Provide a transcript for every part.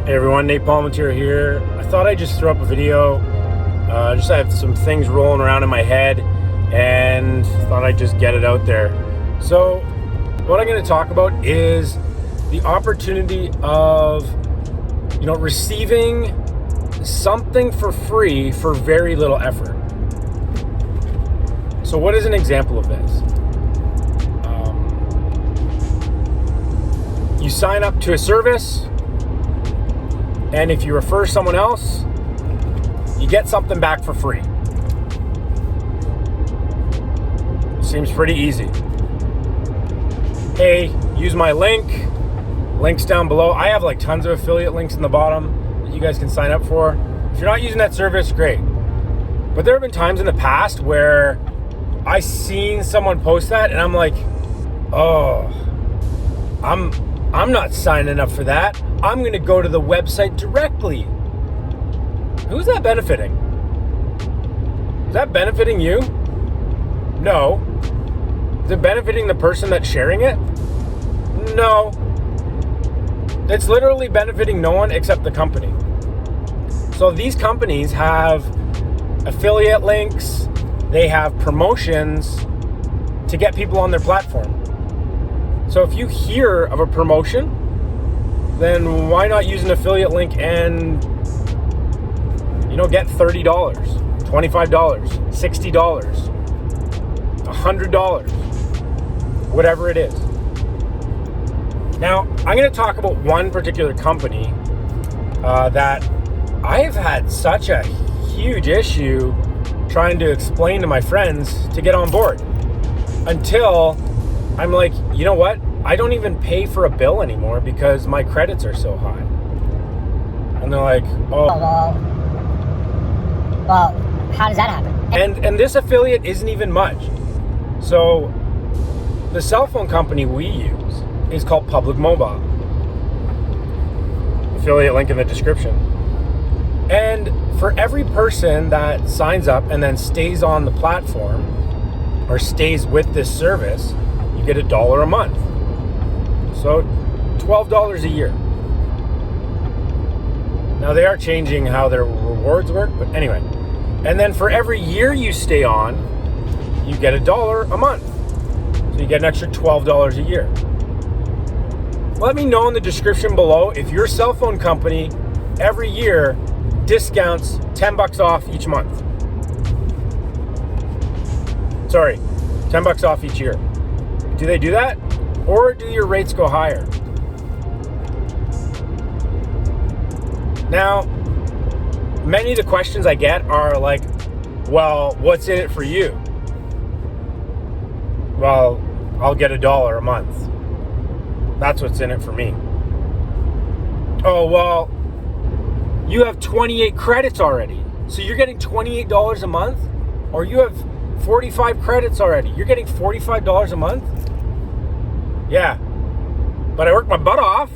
Hey everyone, Nate Polmateer here. I thought I'd just throw up a video. I have some things rolling around in my head and thought I'd just get it out there. So what I'm going to talk about is the opportunity of, receiving something for free for very little effort. So what is an example of this? You sign up to a service, and if you refer someone else, you get something back for free. Seems pretty easy. Hey, use my link. Links down below. I have tons of affiliate links in the bottom that you guys can sign up for. If you're not using that service, great. But there have been times in the past where I seen someone post that and I'm like, oh, I'm not signing up for that. I'm going to go to the website directly. Who's that benefiting? Is that benefiting you? No. Is it benefiting the person that's sharing it? No. It's literally benefiting no one except the company. So these companies have affiliate links, they have promotions to get people on their platform. So if you hear of a promotion, then why not use an affiliate link and, get $30, $25, $60, $100, whatever it is. Now, I'm going to talk about one particular company that I have had such a huge issue trying to explain to my friends to get on board until I'm like, you know what? I don't even pay for a bill anymore because my credits are so high. And they're like, oh. Well, how does that happen? And this affiliate isn't even much. So the cell phone company we use is called Public Mobile. Affiliate link in the description. And for every person that signs up and then stays on the platform or stays with this service, you get $1 a month. So $12 a year. Now they are changing how their rewards work, but anyway. And then for every year you stay on, you get $1 a month. So you get an extra $12 a year. Let me know in the description below if your cell phone company every year discounts $10 off each month. Sorry, $10 off each year. Do they do that? Or do your rates go higher? Now, many of the questions I get are like, well, what's in it for you? Well, I'll get $1 a month. That's what's in it for me. Oh, well, you have 28 credits already. So you're getting $28 a month? Or you have 45 credits already. You're getting $45 a month? Yeah. But I worked my butt off.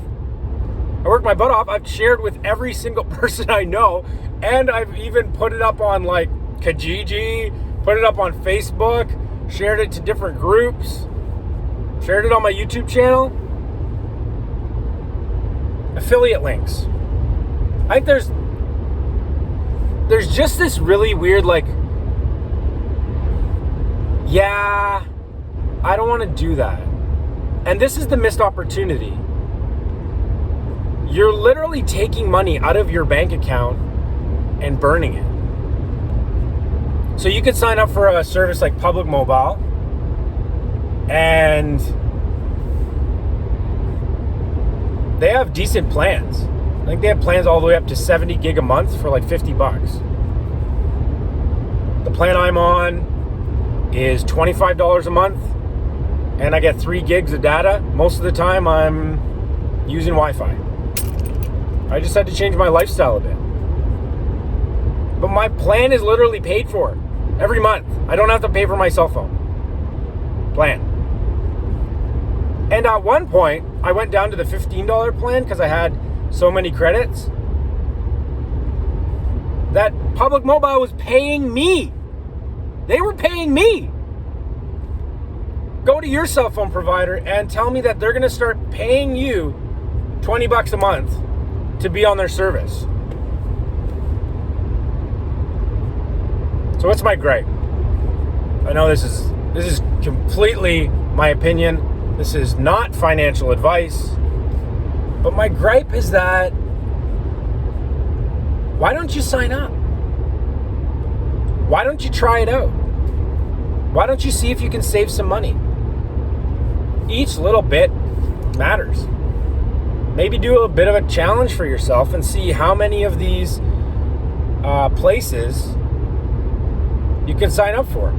I've shared with every single person I know. And I've even put it up on Kijiji, put it up on Facebook, shared it to different groups, shared it on my YouTube channel. Affiliate links. I think there's just this really weird yeah, I don't want to do that. And this is the missed opportunity. You're literally taking money out of your bank account and burning it. So you could sign up for a service like Public Mobile and they have decent plans. I think they have plans all the way up to 70 gig a month for $50. The plan I'm on is $25 a month and I get 3 gigs of data. Most of the time I'm using Wi-Fi. I just had to change my lifestyle a bit. But my plan is literally paid for every month. I don't have to pay for my cell phone plan. And at one point, I went down to the $15 plan because I had so many credits that Public Mobile was paying me. They were paying me. Go to your cell phone provider and tell me that they're going to start paying you $20 a month to be on their service. So what's my gripe? I know this is completely my opinion. This is not financial advice. But my gripe is that, why don't you sign up? Why don't you try it out? Why don't you see if you can save some money? Each little bit matters. Maybe do a bit of a challenge for yourself and see how many of these places you can sign up for.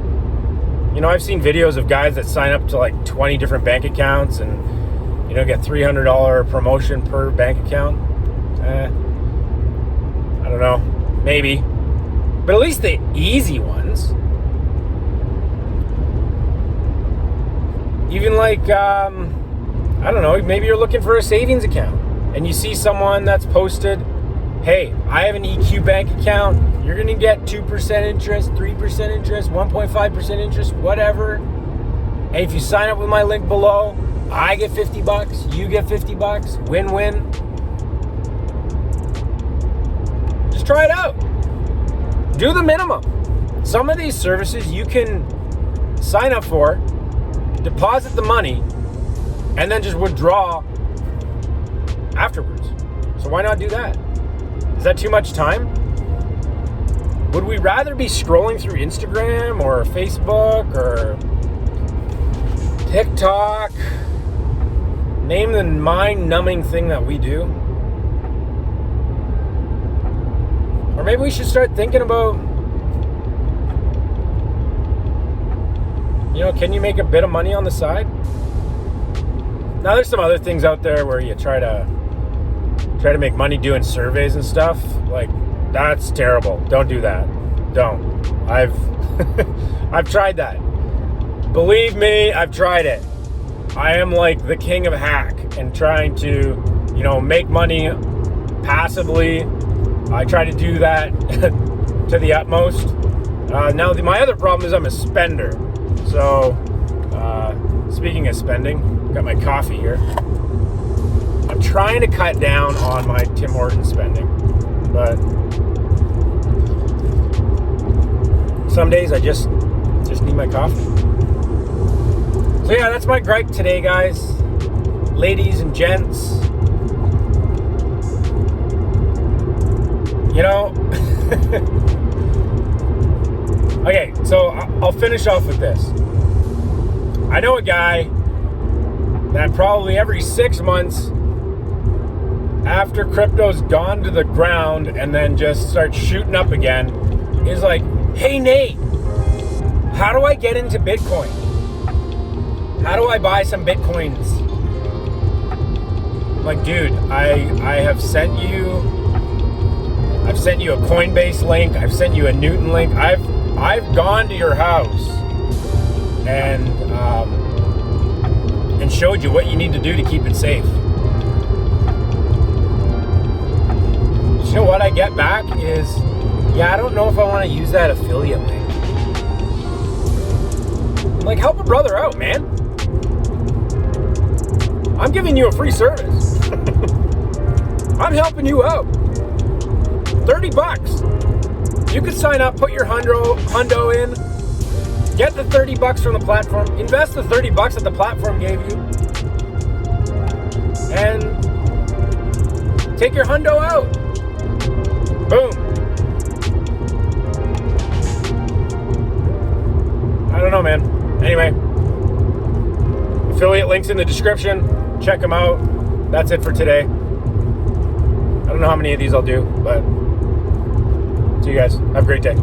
You know, I've seen videos of guys that sign up to like 20 different bank accounts and, you know, get $300 promotion per bank account. I don't know, maybe. But at least the easy ones. Even like, I don't know, maybe you're looking for a savings account and you see someone that's posted, hey, I have an EQ bank account. You're going to get 2% interest, 3% interest, 1.5% interest, whatever. And if you sign up with my link below, I get $50, you get $50, win-win. Just try it out. Do the minimum. Some of these services you can sign up for, deposit the money, and then just withdraw afterwards. So why not do that? Is that too much time? Would we rather be scrolling through Instagram or Facebook or TikTok? Name the mind-numbing thing that we do. Or maybe we should start thinking about, you know, can you make a bit of money on the side? Now there's some other things out there where you try to make money doing surveys and stuff. Like, that's terrible. Don't do that. Don't. I've tried that. Believe me, I've tried it. I am like the king of hack and trying to, you know, make money passively. I try to do that to the utmost. Now, my other problem is I'm a spender. So, speaking of spending, got my coffee here. I'm trying to cut down on my Tim Hortons spending, but some days I just need my coffee. So yeah, that's my gripe today, guys, ladies and gents. You know, okay, so I'll finish off with this. I know a guy that probably every 6 months after crypto's gone to the ground and then just starts shooting up again is like, hey Nate, how do I get into Bitcoin? How do I buy some Bitcoins? I'm like, dude, I have sent you a Coinbase link. I've sent you a Newton link. I've gone to your house and showed you what you need to do to keep it safe. You know what I get back is, yeah, I don't know if I want to use that affiliate link. Like, help a brother out, man. I'm giving you a free service. I'm helping you out. $30. You could sign up, put your hundo in, get the $30 from the platform, invest the $30 that the platform gave you, and take your hundo out. Boom. I don't know, man. Anyway, affiliate links in the description. Check them out. That's it for today. I don't know how many of these I'll do, but see you guys. Have a great day.